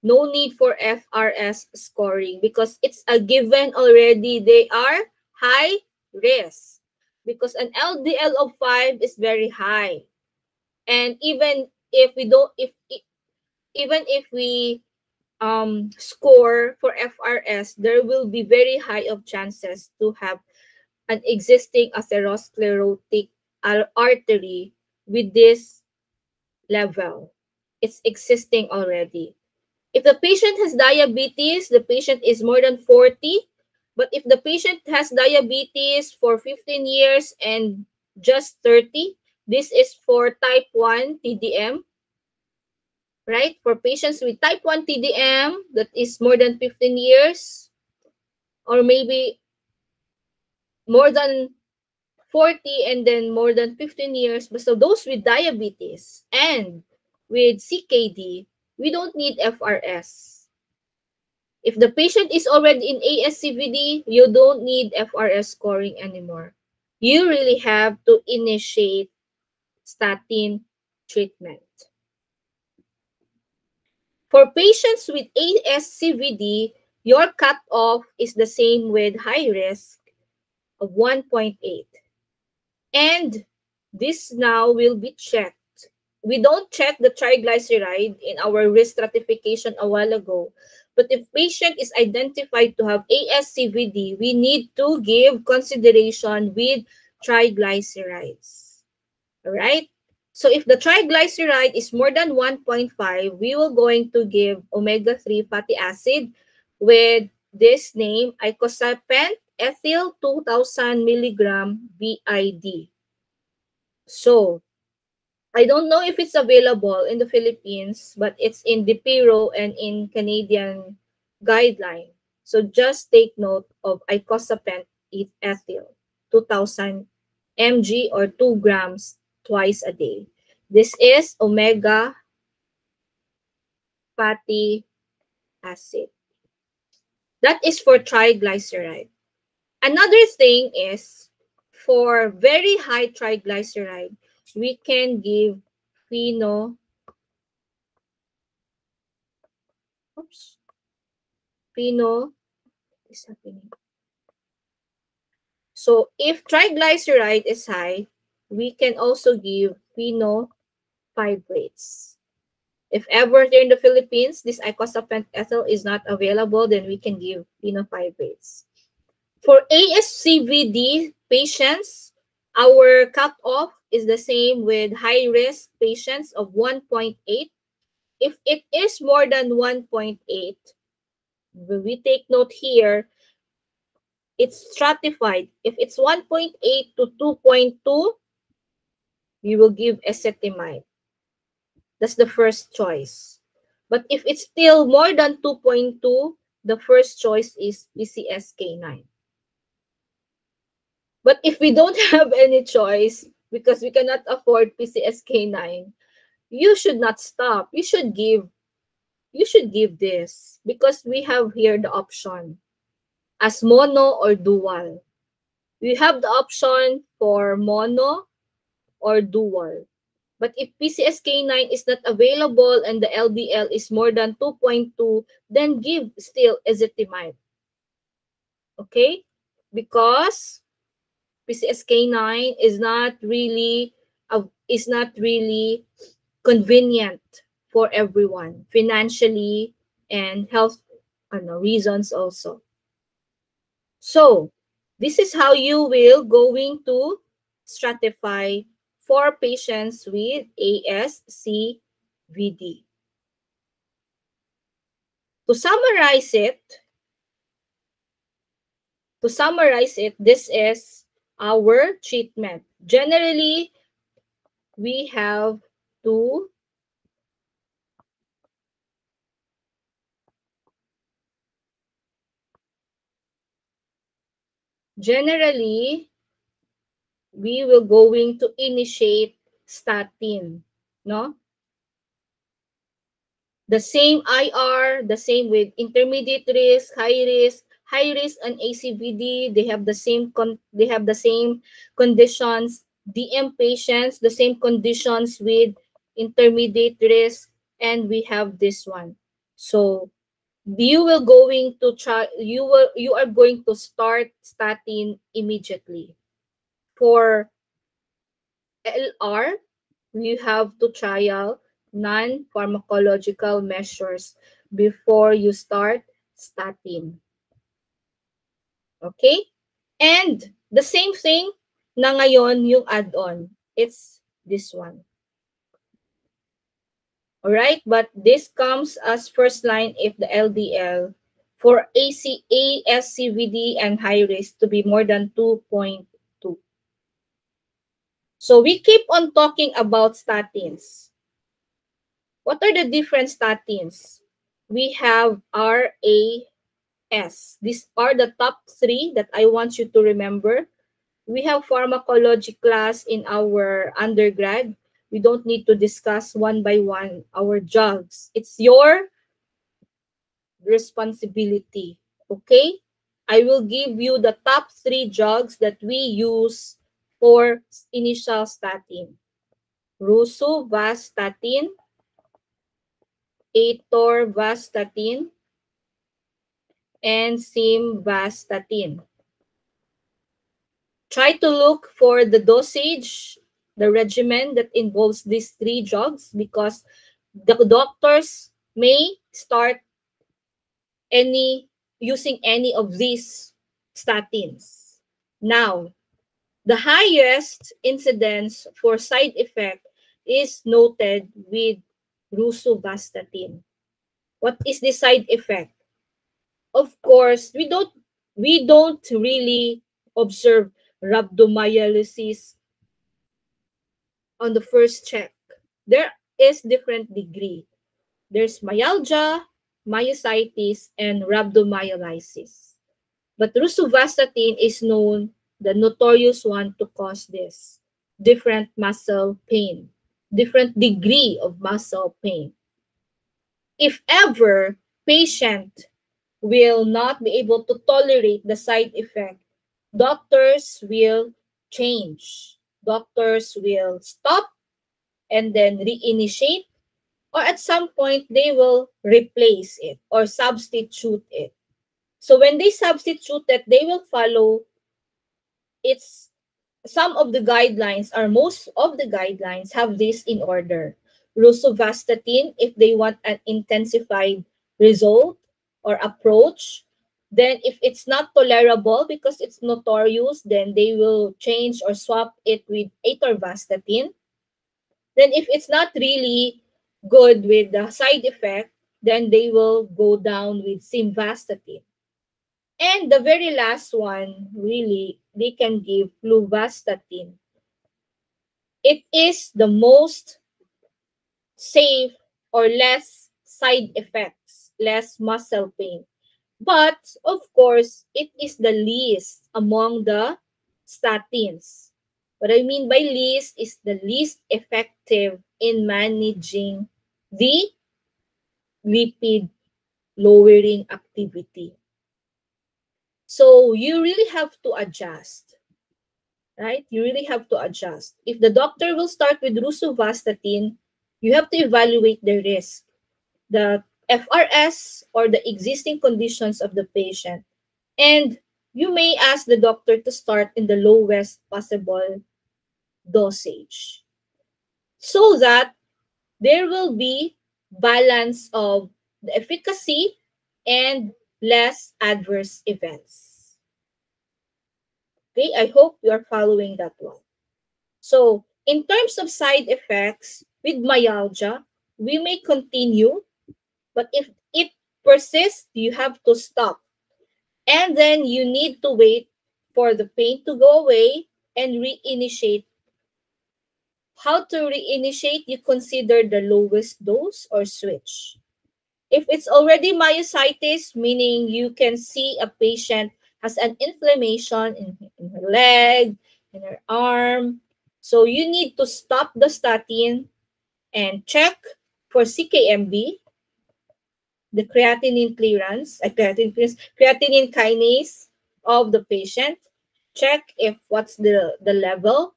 No need for FRS scoring because it's a given already. They are high risk because an LDL of 5 is very high. And even if we don't, even if we score for FRS, there will be very high of chances to have an existing atherosclerotic artery with this level. It's existing already. If the patient has diabetes, the patient is more than 40. But if the patient has diabetes for 15 years and just 30, this is for type 1 TDM, right? For patients with type 1 TDM that is more than 15 years or maybe more than 40 and then more than 15 years. But so those with diabetes and with CKD, we don't need FRS. If the patient is already in ASCVD, you don't need FRS scoring anymore. You really have to initiate statin treatment. For patients with ASCVD, your cutoff is the same with high risk of 1.8. And this now will be checked. We don't check the triglyceride in our risk stratification a while ago. But if patient is identified to have ASCVD, we need to give consideration with triglycerides. All right? So if the triglyceride is more than 1.5, we will going to give omega-3 fatty acid with this name, icosapent ethyl 2000 milligram BID. So I don't know if it's available in the Philippines, but it's in DPIRO and in Canadian guideline. So just take note of icosapent ethyl, 2000 mg or 2 grams twice a day. This is omega fatty acid. That is for triglyceride. Another thing is for very high triglyceride, we can give pheno. Pheno is happening. So if triglyceride is high, we can also give phenofibrates. If ever here in the Philippines, this icosapent ethyl is not available, then we can give phenofibrates. For ASCVD patients, our cutoff is the same with high-risk patients of 1.8. If it is more than 1.8, we take note here, it's stratified. If it's 1.8 to 2.2, we will give ezetimibe. That's the first choice. But if it's still more than 2.2, the first choice is PCSK9. But if we don't have any choice, because we cannot afford PCSK9, you should not stop. You should give this because we have here the option as mono or dual. We have the option for mono or dual. But if PCSK9 is not available and the LDL is more than 2.2, then give still ezetimibe. Okay? Because PCSK9 is not really convenient for everyone, financially and health reasons also. So, this is how you will going to stratify for patients with ASCVD. To summarize it, this is our treatment. Generally, we have to we will going to initiate statin, no? The same IR, the same with intermediate risk, high risk and ACVD, they have the same conditions. DM patients, the same conditions with intermediate risk, and we have this one. So you are going to start statin immediately. For LR, you have to trial non-pharmacological measures before you start statin. Okay? And the same thing na ngayon yung add-on. It's this one. Alright? But this comes as first line if the LDL for ASCVD and high risk to be more than 2.2. So we keep on talking about statins. What are the different statins? We have RAS. These are the top 3 that I want you to remember. We have pharmacology class in our undergrad. We don't need to discuss one by one our drugs. It's your responsibility. Okay? I will give you the top 3 drugs that we use for initial statin. Rosuvastatin, atorvastatin, and simvastatin. Try to look for the dosage, the regimen that involves these 3 drugs because the doctors may start using any of these statins. Now, the highest incidence for side effect is noted with rosuvastatin. What is the side effect? Of course, we don't really observe rhabdomyolysis on the first check. There is different degree. There's myalgia, myositis, and rhabdomyolysis. But rosuvastatin is known, the notorious one, to cause this. Different muscle pain, different degree of muscle pain. If ever patient will not be able to tolerate the side effect, doctors will change. Doctors will stop and then reinitiate, or at some point they will replace it or substitute it. So when they substitute it, they will follow some of the guidelines, or most of the guidelines have this in order. Rosuvastatin, if they want an intensified result or approach. Then if it's not tolerable because it's notorious, then they will change or swap it with atorvastatin. Then if it's not really good with the side effect, then they will go down with simvastatin. And the very last one, really, they can give fluvastatin. It is the most safe or less side effects, less muscle pain. But, of course, it is the least among the statins. What I mean by least is the least effective in managing the lipid lowering activity. So you really have to adjust, right? You really have to adjust. If the doctor will start with rosuvastatin, you have to evaluate the risk, the FRS or the existing conditions of the patient. And you may ask the doctor to start in the lowest possible dosage so that there will be balance of the efficacy and less adverse events. Okay, I hope you are following that one. So, in terms of side effects with myalgia, we may continue, but if it persists, you have to stop. And then you need to wait for the pain to go away and reinitiate. How to reinitiate? You consider the lowest dose or switch. If it's already myositis, meaning you can see a patient has an inflammation in her leg, in her arm, so you need to stop the statin and check for CKMB, the creatinine kinase of the patient. Check if what's the level.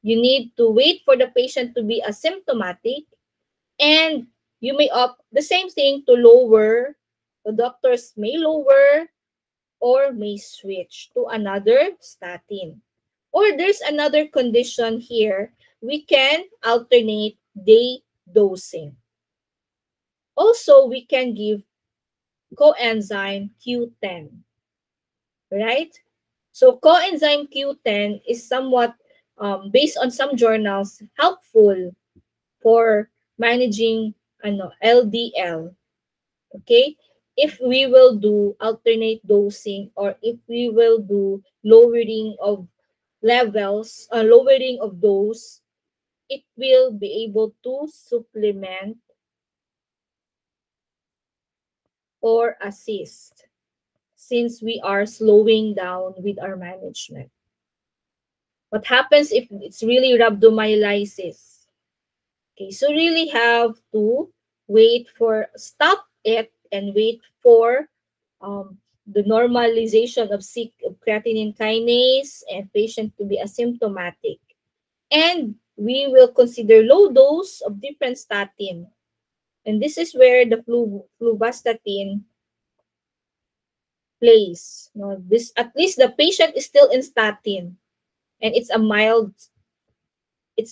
You need to wait for the patient to be asymptomatic, and you may opt the same thing to lower. The doctors may lower or may switch to another statin. Or there's another condition here. We can alternate day dosing. Also, we can give coenzyme Q10, right? So coenzyme Q10 is somewhat, based on some journals, helpful for managing LDL. Okay? If we will do alternate dosing, or if we will do lowering of levels, lowering of dose, it will be able to supplement or assist since we are slowing down with our management. What happens if it's really rhabdomyolysis? Okay, so really have to stop it and wait for the normalization of creatinine kinase and patient to be asymptomatic. And we will consider low dose of different statin. And this is where the fluvastatin plays. At least the patient is still in statin, and it's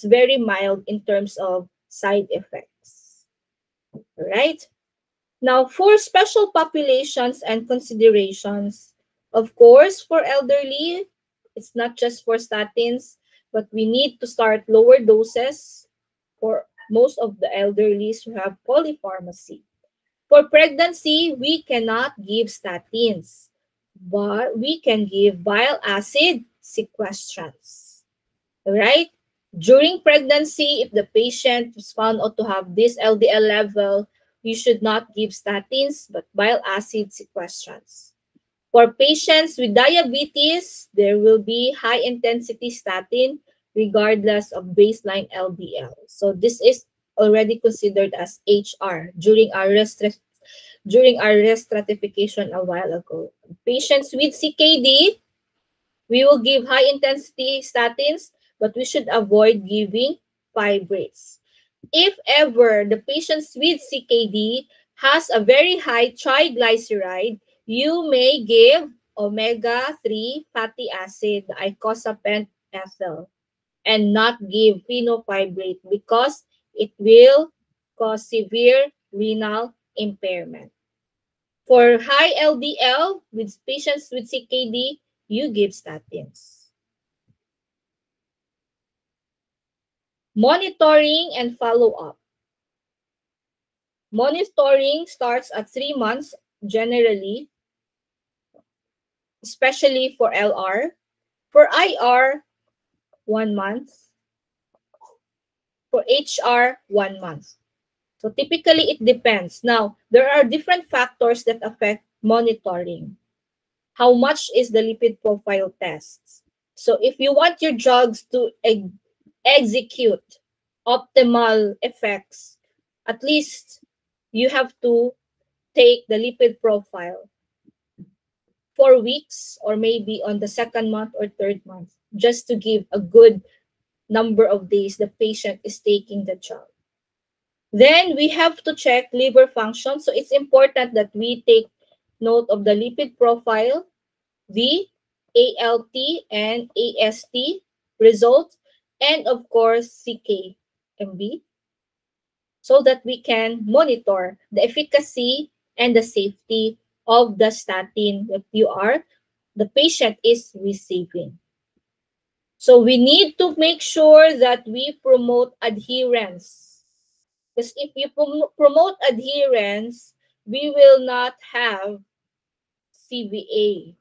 very mild in terms of side effects. All right? Now, for special populations and considerations, of course, for elderly, it's not just for statins, but we need to start lower doses for most of the elderlies who have polypharmacy. For pregnancy, we cannot give statins, but we can give bile acid sequestrants. Right? During pregnancy, if the patient is found out to have this LDL level, you should not give statins, but bile acid sequestrants. For patients with diabetes, there will be high-intensity statin regardless of baseline LDL. So this is already considered as HR during our stratification a while ago. Patients with CKD, we will give high-intensity statins, but we should avoid giving fibrates. If ever the patient with CKD has a very high triglyceride, you may give omega-3 fatty acid, the icosapent ethyl, and not give fenofibrate because it will cause severe renal impairment. For high LDL with patients with CKD, you give statins. Monitoring and follow-up. Monitoring starts at 3 months generally, especially for LR. For IR, 1 month. For HR, 1 month. So typically, it depends. Now, there are different factors that affect monitoring. How much is the lipid profile tests? So if you want your drugs to execute optimal effects, at least you have to take the lipid profile 4 weeks or maybe on the second month or third month, just to give a good number of days the patient is taking the drug. Then we have to check liver function. So it's important that we take note of the lipid profile, the ALT and AST results, and of course CKMB, so that we can monitor the efficacy and the safety of the statin that the patient is receiving. So we need to make sure that we promote adherence. Because if you promote adherence, we will not have CVA,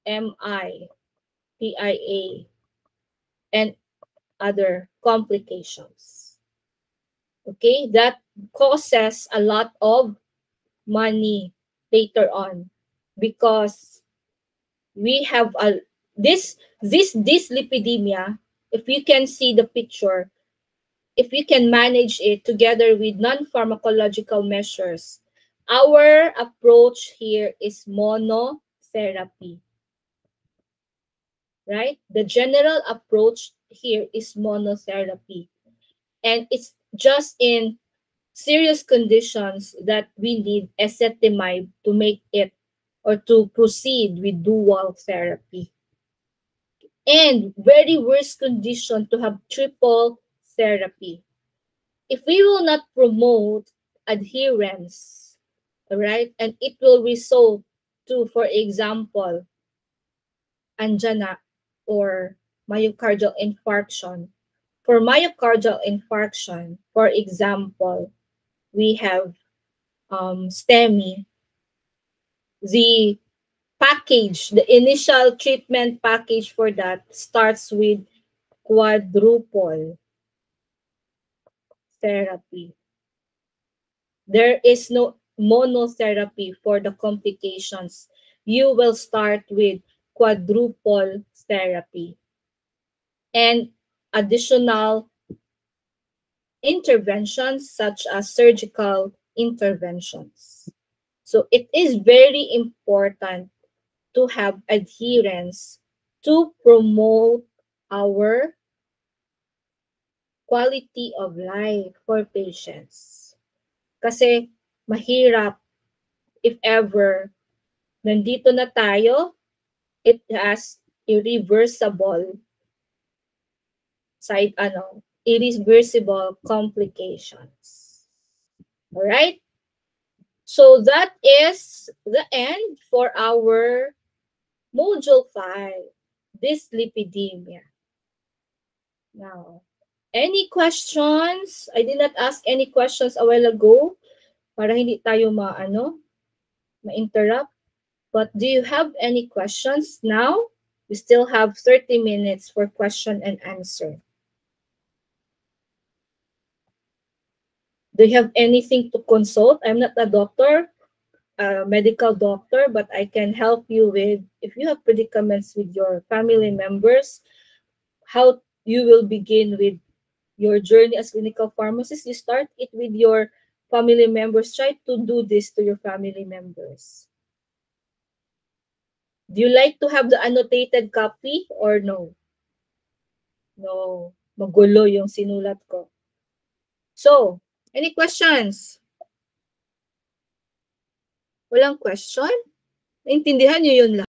MI, TIA, and other complications. Okay, that causes a lot of money later on, because we have this dyslipidemia. If you can see the picture, if we can manage it together with non-pharmacological measures, our approach here is monotherapy. Right? The general approach here is monotherapy. And it's just in serious conditions that we need ezetimibe to make it or to proceed with dual therapy. And very worst condition to have triple therapy. If we will not promote adherence, right, and it will result to, for example, angina or myocardial infarction. For myocardial infarction, for example, we have STEMI. The package, the initial treatment package for that starts with quadruple therapy. There is no monotherapy for the complications. You will start with quadruple therapy and additional interventions such as surgical interventions. So it is very important to have adherence to promote our quality of life for patients. Kasi mahirap if ever nandito na tayo, it has irreversible irreversible complications. All right? So that is the end for our Module 5, dyslipidemia. Now, any questions? I did not ask any questions a while ago para hindi tayo ma-interrupt. But do you have any questions now? We still have 30 minutes for question and answer. Do you have anything to consult? I'm not a doctor, a medical doctor, but I can help you with, if you have predicaments with your family members, how you will begin with your journey as clinical pharmacist. You start it with your family members. Try to do this to your family members. Do you like to have the annotated copy or no? No. Magulo yung sinulat ko. So, any questions? Walang question? Naintindihan niyo yun lang?